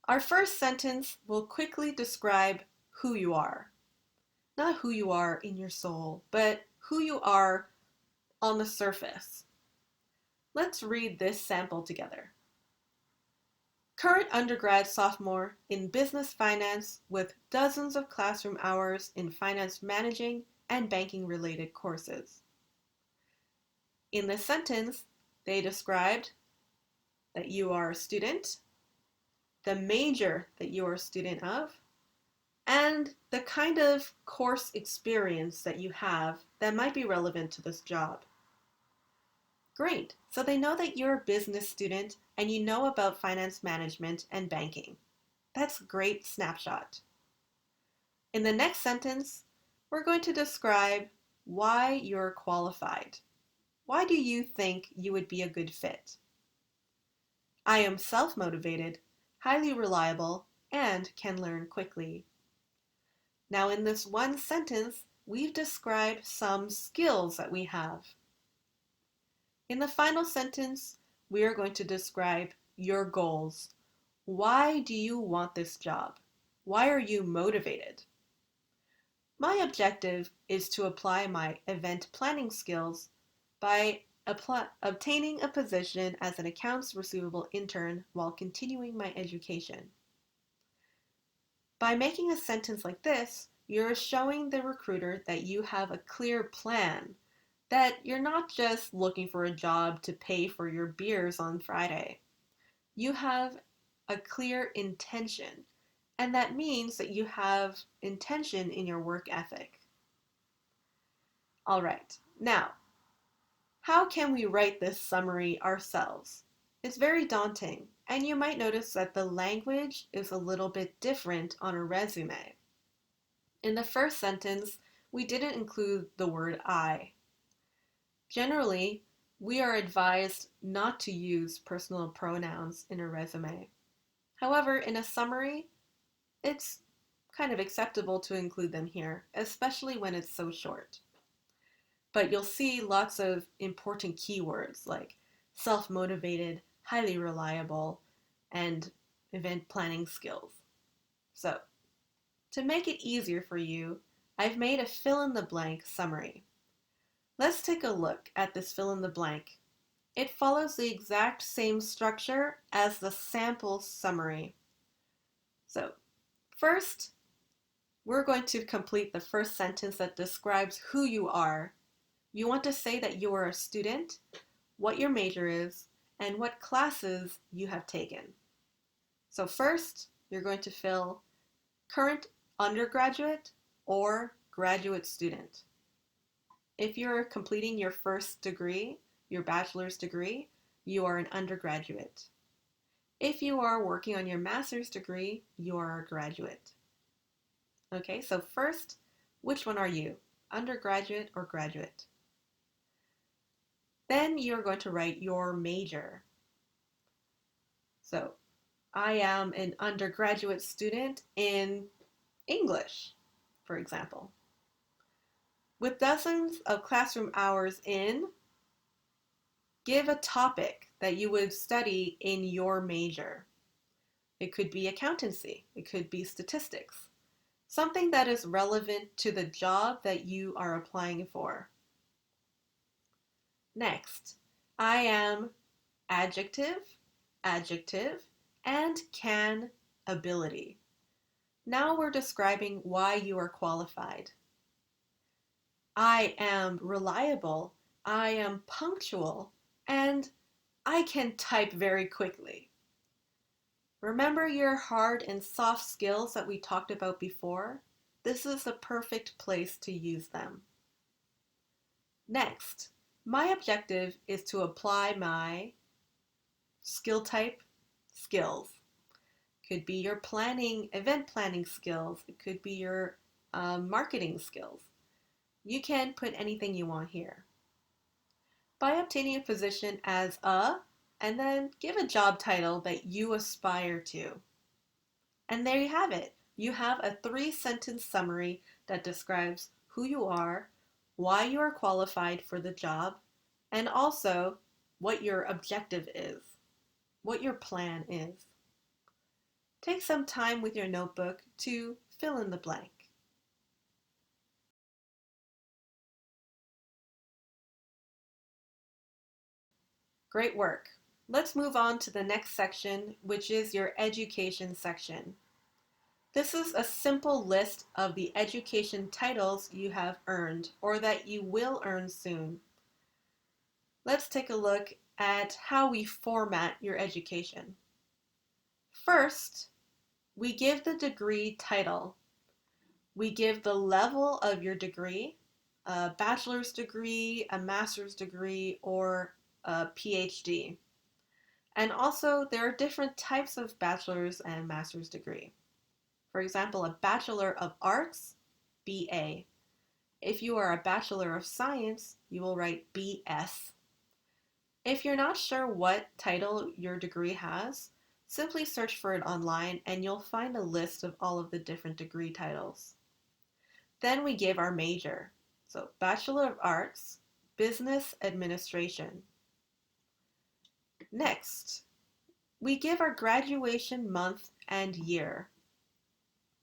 Our first sentence will quickly describe who you are. Not who you are in your soul, but who you are on the surface. Let's read this sample together. Current undergrad sophomore in business finance with dozens of classroom hours in finance managing and banking related courses. In this sentence, they described that you are a student, the major that you are a student of, and the kind of course experience that you have that might be relevant to this job. Great, so they know that you're a business student and you know about finance management and banking. That's a great snapshot. In the next sentence, we're going to describe why you're qualified. Why do you think you would be a good fit? I am self-motivated, highly reliable, and can learn quickly. Now in this one sentence, we've described some skills that we have. In the final sentence, we are going to describe your goals. Why do you want this job? Why are you motivated? My objective is to apply my event planning skills by obtaining a position as an accounts receivable intern while continuing my education. By making a sentence like this, you're showing the recruiter that you have a clear plan, that you're not just looking for a job to pay for your beers on Friday. You have a clear intention, and that means that you have intention in your work ethic. All right, now, how can we write this summary ourselves? It's very daunting, and you might notice that the language is a little bit different on a resume. In the first sentence, we didn't include the word I. Generally, we are advised not to use personal pronouns in a resume. However, in a summary, it's kind of acceptable to include them here, especially when it's so short. But you'll see lots of important keywords like self-motivated, highly reliable, and event planning skills. So, to make it easier for you, I've made a fill-in-the-blank summary. Let's take a look at this fill-in-the-blank. It follows the exact same structure as the sample summary. So, first, we're going to complete the first sentence that describes who you are. You want to say that you are a student, what your major is, and what classes you have taken. So first, you're going to fill current undergraduate or graduate student. If you're completing your first degree, your bachelor's degree, you are an undergraduate. If you are working on your master's degree, you are a graduate. Okay, so first, which one are you? Undergraduate or graduate? Then you're going to write your major. So, I am an undergraduate student in English, for example. With dozens of classroom hours in, give a topic that you would study in your major. It could be accountancy, it could be statistics, something that is relevant to the job that you are applying for. Next, I am adjective, and can ability. Now we're describing why you are qualified. I am reliable, I am punctual, and I can type very quickly. Remember your hard and soft skills that we talked about before? This is the perfect place to use them. Next, my objective is to apply my skill type skills. Could be your event planning skills. It could be your marketing skills. You can put anything you want here. By obtaining a position as and then give a job title that you aspire to. And there you have it. You have a 3-sentence summary that describes who you are, why you are qualified for the job, and also what your objective is, what your plan is. Take some time with your notebook to fill in the blank. Great work. Let's move on to the next section, which is your education section. This is a simple list of the education titles you have earned or that you will earn soon. Let's take a look at how we format your education. First, we give the degree title. We give the level of your degree, a bachelor's degree, a master's degree, or a PhD. And also, there are different types of bachelor's and master's degree. For example, a Bachelor of Arts, BA. If you are a Bachelor of Science, you will write BS. If you're not sure what title your degree has, simply search for it online and you'll find a list of all of the different degree titles. Then we give our major. So, Bachelor of Arts, Business Administration. Next, we give our graduation month and year.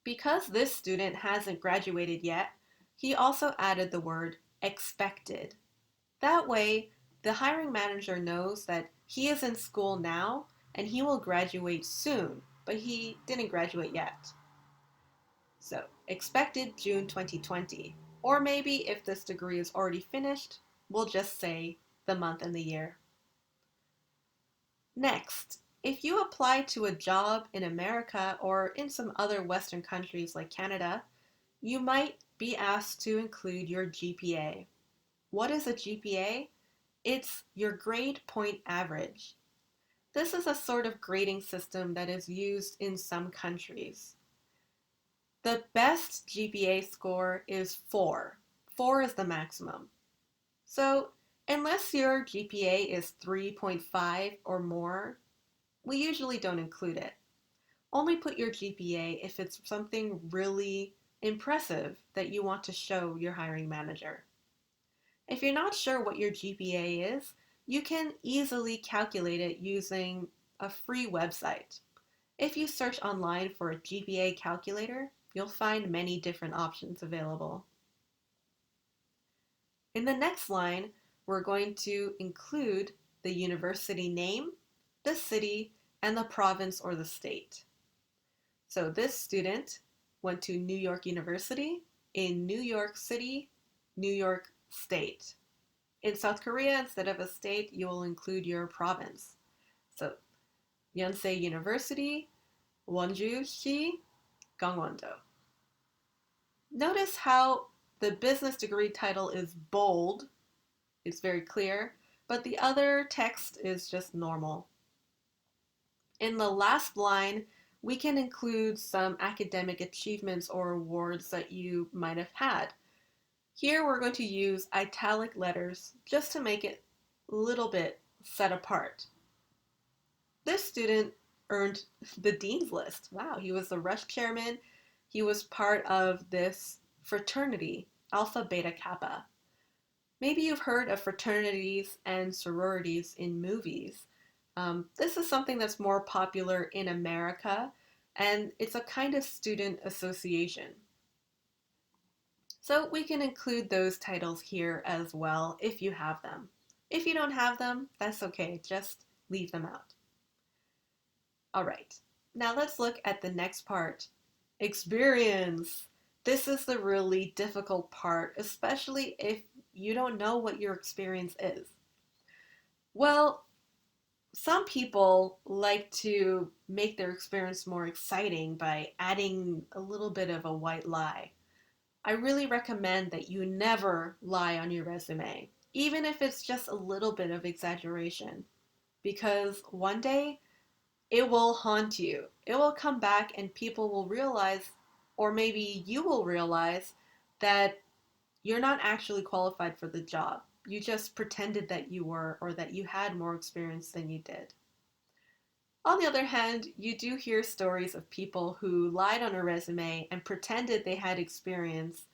Because this student hasn't graduated yet, he also added the word expected. That way, the hiring manager knows that he is in school now and he will graduate soon, but he didn't graduate yet. So, expected June 2020. Or maybe if this degree is already finished, we'll just say the month and the year. Next, if you apply to a job in America or in some other Western countries like Canada, you might be asked to include your GPA. What is a GPA? It's your grade point average. This is a sort of grading system that is used in some countries. The best GPA score is 4. 4 is the maximum. So, unless your GPA is 3.5 or more, we usually don't include it. Only put your GPA if it's something really impressive that you want to show your hiring manager. If you're not sure what your GPA is, you can easily calculate it using a free website. If you search online for a GPA calculator, you'll find many different options available. In the next line, we're going to include the university name, the city, and the province or the state. So this student went to New York University in New York City, New York State. In South Korea, instead of a state, you will include your province. So Yonsei University, Wonju-shi, Gangwon-do. Notice how the business degree title is bold, it's very clear, but the other text is just normal. In the last line, we can include some academic achievements or awards that you might have had. Here we're going to use italic letters just to make it a little bit set apart. This student earned the Dean's List. Wow, he was the rush chairman. He was part of this fraternity, Alpha Beta Kappa. Maybe you've heard of fraternities and sororities in movies. This is something that's more popular in America, and it's a kind of student association. So we can include those titles here as well if you have them. If you don't have them, that's okay, just leave them out. All right, now let's look at the next part, experience. This is the really difficult part, especially if you don't know what your experience is. Well, some people like to make their experience more exciting by adding a little bit of a white lie. I really recommend that you never lie on your resume, even if it's just a little bit of exaggeration, because one day it will haunt you. It will come back and people will realize, or maybe you will realize, that you're not actually qualified for the job. You just pretended that you were or that you had more experience than you did. On the other hand, you do hear stories of people who lied on a resume and pretended they had experience,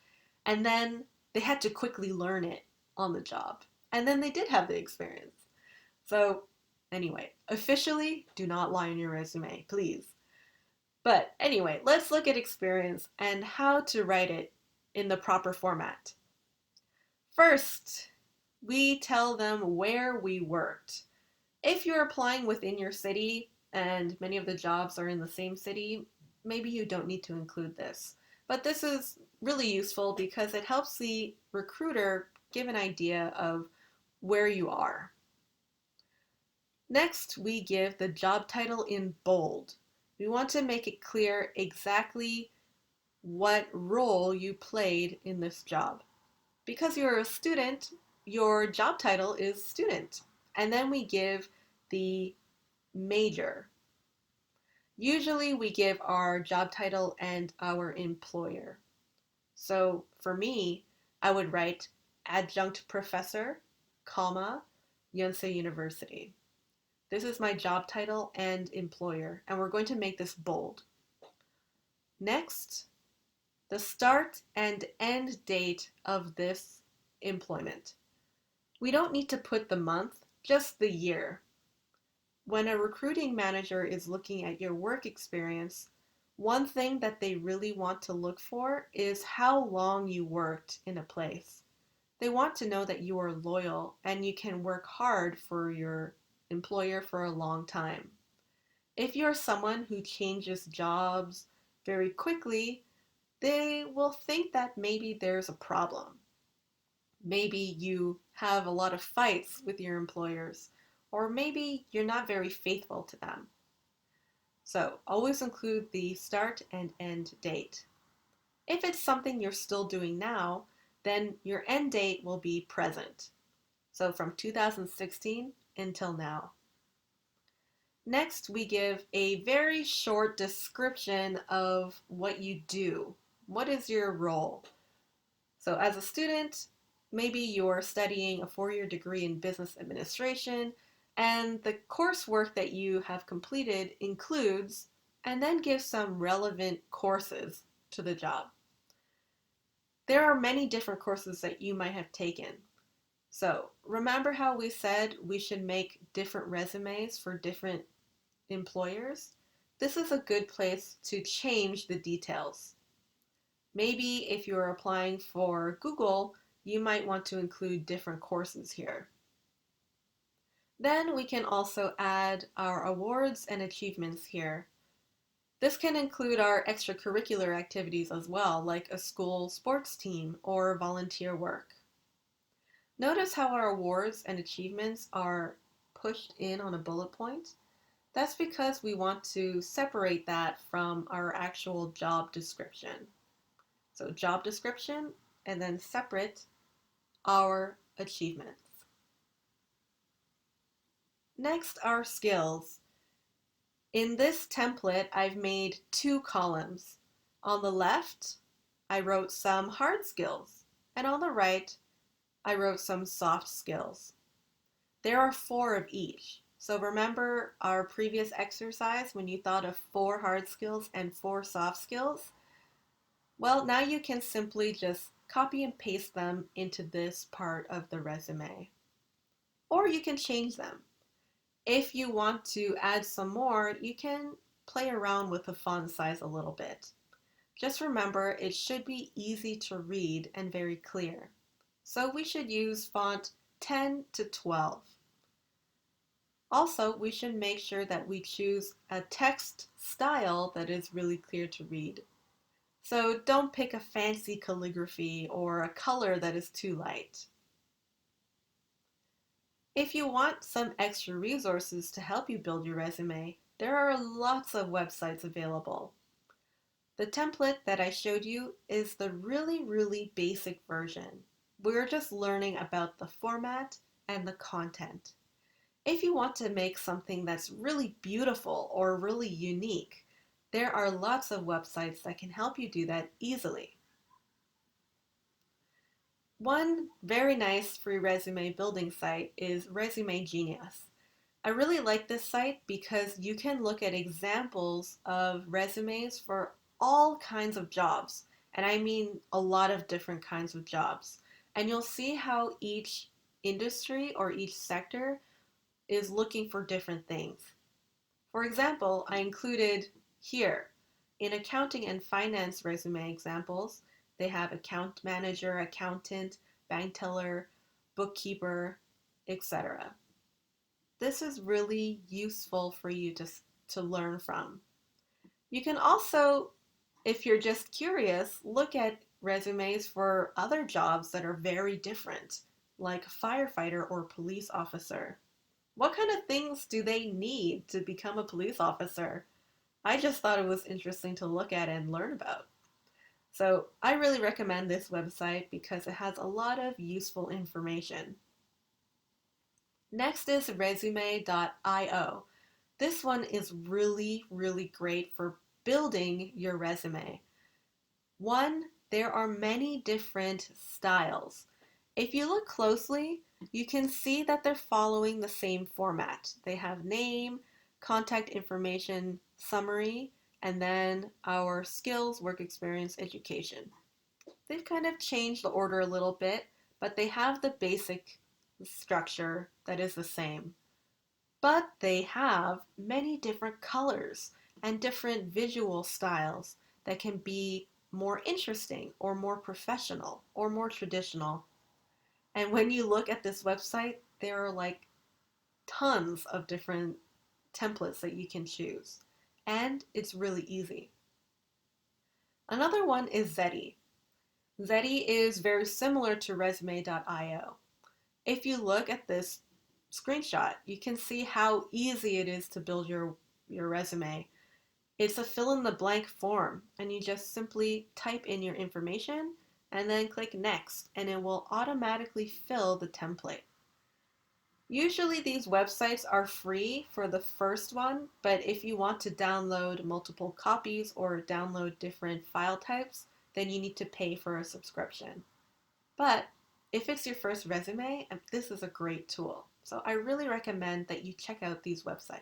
and then they had to quickly learn it on the job. And then they did have the experience. So, anyway, officially, do not lie on your resume, please. But anyway, let's look at experience and how to write it in the proper format. First, we tell them where we worked. If you're applying within your city and many of the jobs are in the same city, maybe you don't need to include this. But this is really useful because it helps the recruiter give an idea of where you are. Next, we give the job title in bold. We want to make it clear exactly what role you played in this job. Because you're a student, your job title is student. And then we give the major. Usually we give our job title and our employer. So for me, I would write adjunct professor, comma, Yonsei University. This is my job title and employer, and we're going to make this bold. Next, the start and end date of this employment. We don't need to put the month, just the year. When a recruiting manager is looking at your work experience, one thing that they really want to look for is how long you worked in a place. They want to know that you are loyal and you can work hard for your employer for a long time. If you're someone who changes jobs very quickly, they will think that maybe there's a problem. Maybe you have a lot of fights with your employers, or maybe you're not very faithful to them. So always include the start and end date. If it's something you're still doing now, then your end date will be present. So from 2016 until now. Next, we give a very short description of what you do. What is your role? So as a student, maybe you're studying a 4-year degree in business administration, and the coursework that you have completed includes, and then give some relevant courses to the job. There are many different courses that you might have taken. So remember how we said we should make different resumes for different employers? This is a good place to change the details. Maybe if you're applying for Google, you might want to include different courses here. Then we can also add our awards and achievements here. This can include our extracurricular activities as well, like a school sports team or volunteer work. Notice how our awards and achievements are pushed in on a bullet point. That's because we want to separate that from our actual job description. So job description and then separate our achievements. Next are skills. In this template, I've made 2 columns. On the left, I wrote some hard skills, and on the right, I wrote some soft skills. There are 4 of each. So remember our previous exercise when you thought of 4 hard skills and 4 soft skills? Well, now you can simply just copy and paste them into this part of the resume. Or you can change them. If you want to add some more, you can play around with the font size a little bit. Just remember, it should be easy to read and very clear. So we should use font 10 to 12. Also, we should make sure that we choose a text style that is really clear to read. So don't pick a fancy calligraphy or a color that is too light. If you want some extra resources to help you build your resume, there are lots of websites available. The template that I showed you is the really basic version. We're just learning about the format and the content. If you want to make something that's really beautiful or really unique, there are lots of websites that can help you do that easily. One very nice free resume building site is Resume Genius. I really like this site because you can look at examples of resumes for all kinds of jobs, and I mean a lot of different kinds of jobs. And you'll see how each industry or each sector is looking for different things. For example, I included here in accounting and finance resume examples, they have account manager, accountant, bank teller, bookkeeper, etc. This is really useful for you to learn from. You can also, if you're just curious, look at resumes for other jobs that are very different, like firefighter or police officer. What kind of things do they need to become a police officer? I just thought it was interesting to look at and learn about. So I really recommend this website because it has a lot of useful information. Next is resume.io. This one is really great for building your resume. One, there are many different styles. If you look closely, you can see that they're following the same format. They have name, contact information, summary, and then our skills, work experience, education. They've kind of changed the order a little bit, but they have the basic structure that is the same. But they have many different colors and different visual styles that can be more interesting or more professional or more traditional. And when you look at this website, there are like tons of different templates that you can choose. And it's really easy. Another one is Zeti. Zeti is very similar to resume.io. If you look at this screenshot, you can see how easy it is to build your resume. It's a fill in the blank form, and you just simply type in your information and then click next, and it will automatically fill the template. Usually these websites are free for the first one, but if you want to download multiple copies or download different file types, then you need to pay for a subscription. But if it's your first resume, this is a great tool. So I really recommend that you check out these websites.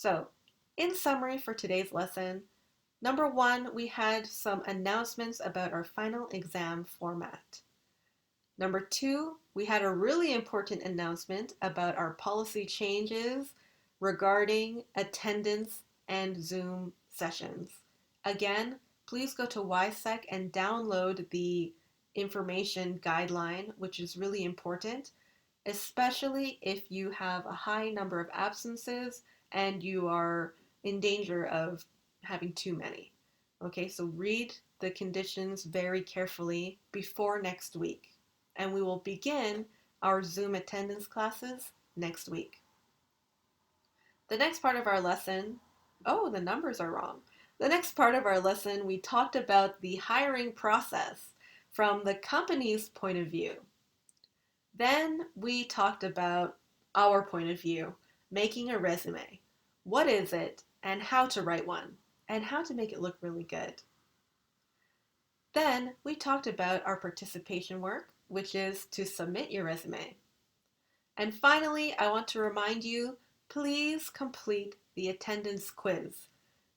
So, in summary for today's lesson, number one, we had some announcements about our final exam format. Number two, we had a really important announcement about our policy changes regarding attendance and Zoom sessions. Again, please go to YSEC and download the information guideline, which is really important, especially if you have a high number of absences and you are in danger of having too many. Okay, so read the conditions very carefully before next week. And we will begin our Zoom attendance classes next week. The next part of our lesson, oh, the numbers are wrong. The next part of our lesson, we talked about the hiring process from the company's point of view. Then we talked about our point of view, making a resume. What is it, and how to write one, and how to make it look really good. Then we talked about our participation work, which is to submit your resume. And finally, I want to remind you, please complete the attendance quiz.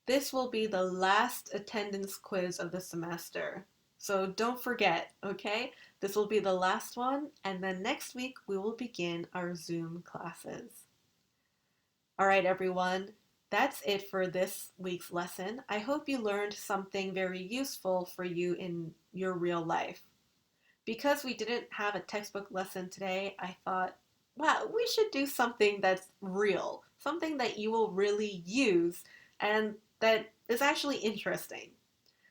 This will be the last attendance quiz of the semester. So don't forget, okay? This will be the last one, and then next week we will begin our Zoom classes. All right, everyone, that's it for this week's lesson. I hope you learned something very useful for you in your real life. Because we didn't have a textbook lesson today, I thought, wow, we should do something that's real, something that you will really use and that is actually interesting.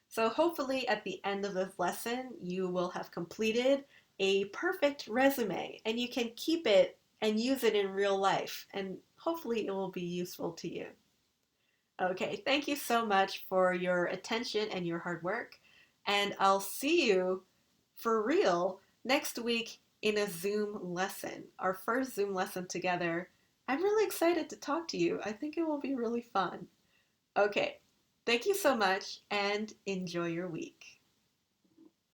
So hopefully at the end of this lesson, you will have completed a perfect resume and you can keep it and use it in real life, and hopefully it will be useful to you. Okay, thank you so much for your attention and your hard work, and I'll see you for real next week in a Zoom lesson, our first Zoom lesson together. I'm really excited to talk to you. I think it will be really fun. Okay, thank you so much and enjoy your week.